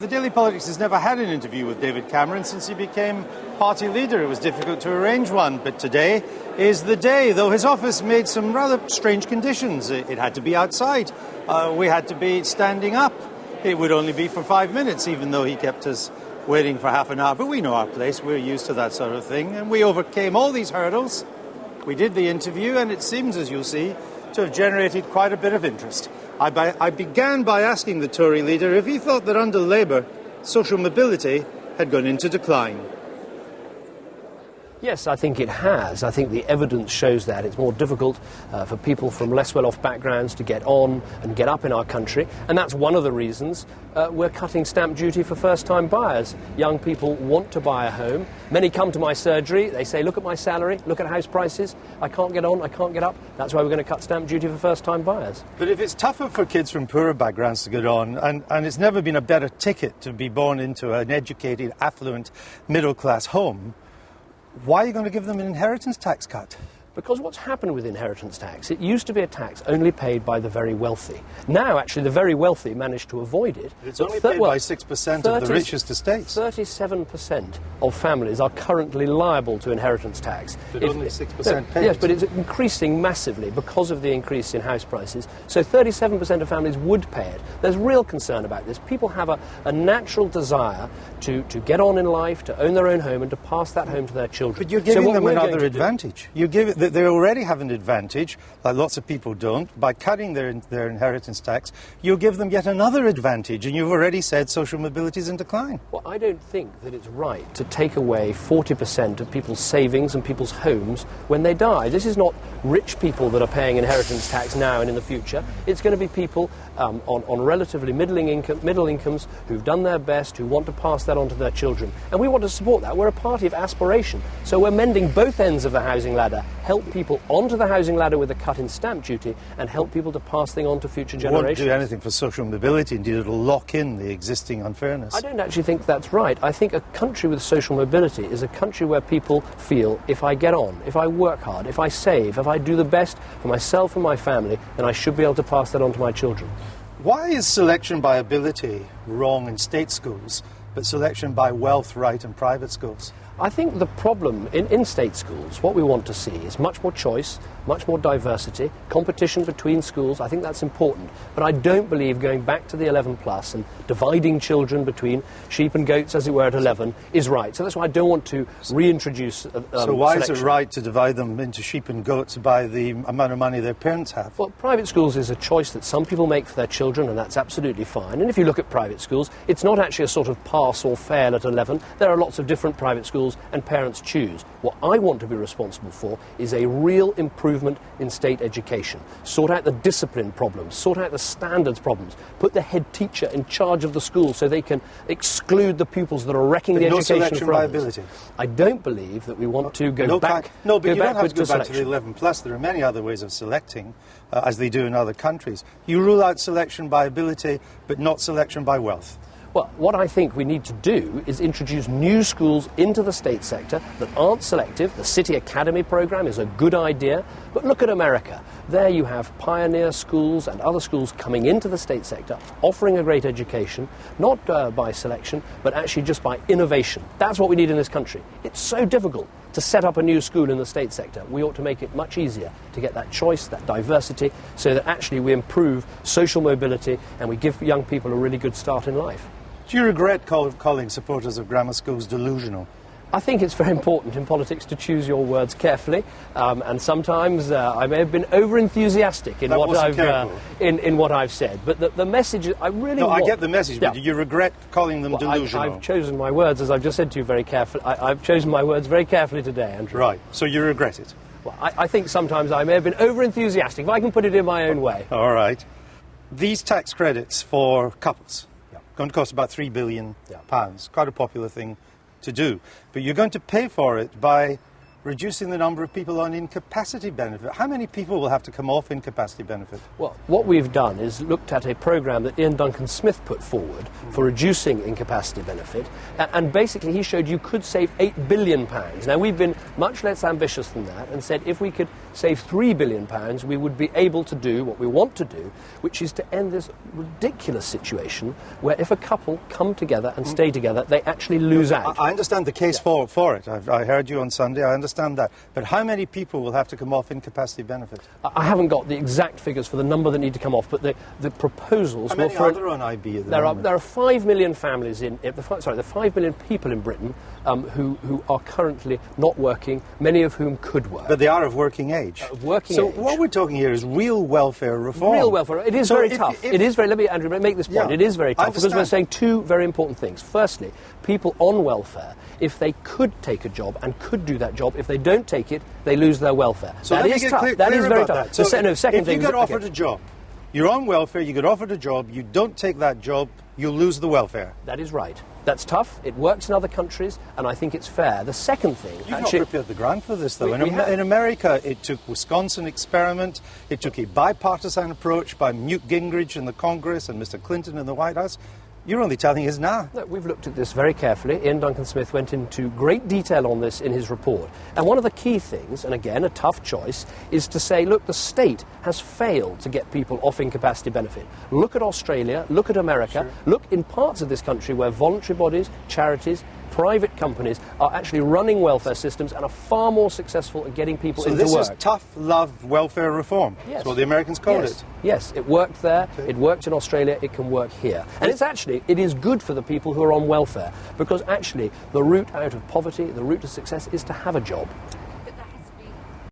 The Daily Politics has never had an interview with David Cameron since he became party leader. It was difficult to arrange one, but today is the day, though his office made some rather strange conditions. It had to be outside. We had to be standing up. It would only be for 5 minutes, even though he kept us waiting for half an hour. But we know our place. We're used to that sort of thing. And we overcame all these hurdles. We did the interview, and it seems, as you'll see, to have generated quite a bit of interest. I began by asking the Tory leader if he thought that under Labour, social mobility had gone into decline. Yes, I think it has. I think the evidence shows that. It's more difficult for people from less well-off backgrounds to get on and get up in our country. And that's one of the reasons we're cutting stamp duty for first-time buyers. Young people want to buy a home. Many come to my surgery. They say, look at my salary, look at house prices. I can't get on, I can't get up. That's why we're going to cut stamp duty for first-time buyers. But if it's tougher for kids from poorer backgrounds to get on, and it's never been a better ticket to be born into an educated, affluent, middle-class home, why are you going to give them an inheritance tax cut? Because what's happened with inheritance tax, it used to be a tax only paid by the very wealthy. Now, actually, the very wealthy managed to avoid it. It's only paid by 6% of the richest estates. 37% of families are currently liable to inheritance tax. But only 6% paid. Yes, but it's increasing massively because of the increase in house prices. So 37% of families would pay it. There's real concern about this. People have a natural desire to get on in life, to own their own home and to pass that home to their children. But you're giving them another advantage. They already have an advantage, like lots of people don't. By cutting their inheritance tax, you'll give them yet another advantage, and you've already said social mobility is in decline. Well, I don't think that it's right to take away 40% of people's savings and people's homes when they die. This is not rich people that are paying inheritance tax now and in the future. It's going to be people on relatively middle incomes who've done their best, who want to pass that on to their children. And we want to support that. We're a party of aspiration. So we're mending both ends of the housing ladder, help people onto the housing ladder with a cut in stamp duty and help people to pass things on to future generations. It won't do anything for social mobility. Indeed, it'll lock in the existing unfairness. I don't actually think that's right. I think a country with social mobility is a country where people feel if I get on, if I work hard, if I save, if I do the best for myself and my family, then I should be able to pass that on to my children. Why is selection by ability wrong in state schools, but selection by wealth right in private schools? I think the problem in state schools, what we want to see is much more choice, much more diversity, competition between schools. I think that's important. But I don't believe going back to the 11 plus and dividing children between sheep and goats, as it were, at 11 is right. So that's why I don't want to reintroduce So why selection. is it right to divide them into sheep and goats by the amount of money their parents have? Well, private schools is a choice that some people make for their children, and that's absolutely fine. And if you look at private schools, it's not actually a sort of pass or fail at 11. There are lots of different private schools, and parents choose. What I want to be responsible for is a real improvement in state education. Sort out the discipline problems, sort out the standards problems, put the head teacher in charge of the school so they can exclude the pupils that are wrecking the education for others. Ability. I don't believe that we want to go back. No, but you don't have to go back to selection. the 11 plus. There are many other ways of selecting, as they do in other countries. You rule out selection by ability, but not selection by wealth. Well, what I think we need to do is introduce new schools into the state sector that aren't selective. The City Academy program is a good idea, but look at America. There you have pioneer schools and other schools coming into the state sector, offering a great education, not by selection, but actually just by innovation. That's what we need in this country. It's so difficult to set up a new school in the state sector. We ought to make it much easier to get that choice, that diversity, so that actually we improve social mobility and we give young people a really good start in life. Do you regret calling supporters of grammar schools delusional? I think it's very important in politics to choose your words carefully, and sometimes I may have been over-enthusiastic in what I've said. But the message I really want... I get the message, but do you regret calling them delusional? I've chosen my words, as I've just said to you, very carefully. I've chosen my words very carefully today, Andrew. Right, so you regret it? Well, I think sometimes I may have been over-enthusiastic, if I can put it in my own way. All right. These tax credits for couples... going to cost about £3 billion. Quite a popular thing to do. But you're going to pay for it by reducing the number of people on incapacity benefit. How many people will have to come off incapacity benefit? Well, what we've done is looked at a programme that Ian Duncan Smith put forward for reducing incapacity benefit, and basically he showed you could save £8 billion. Now, we've been much less ambitious than that and said if we could save £3 billion, we would be able to do what we want to do, which is to end this ridiculous situation where if a couple come together and stay together, they actually lose out. I understand the case for it. I heard you on Sunday. I understand that. But how many people will have to come off incapacity benefit? I haven't got the exact figures for the number that need to come off, but the proposals... How many are there on IB at the moment? There are 5 million families there are 5 million people in Britain who are currently not working, many of whom could work. But they are of working age. So what we're talking here is real welfare reform. Real welfare. It is very tough. It is very... Let me, Andrew, make this point. Yeah, it is very tough because we're saying two very important things. Firstly, people on welfare, if they could take a job and could do that job, if they don't take it, they lose their welfare. So that is tough. That is very tough. So second if thing, you get offered a job, you're on welfare, you get offered a job, you don't take that job, you lose the welfare. That is right. That's tough. It works in other countries, and I think it's fair. The second thing... You've not prepared the ground for this, though. In America, it took Wisconsin experiment, it took a bipartisan approach by Newt Gingrich in the Congress and Mr. Clinton in the White House. You're only telling us now. Look, we've looked at this very carefully. Ian Duncan Smith went into great detail on this in his report. And one of the key things, and again a tough choice, is to say, look, the state has failed to get people off incapacity benefit. Look at Australia, look at America, look in parts of this country where voluntary bodies, charities, private companies are actually running welfare systems and are far more successful at getting people into work. So this is tough love welfare reform. Yes. That's what the Americans called it. Yes, it worked there, it worked in Australia, it can work here. And it is good for the people who are on welfare, because actually the route out of poverty, the route to success is to have a job.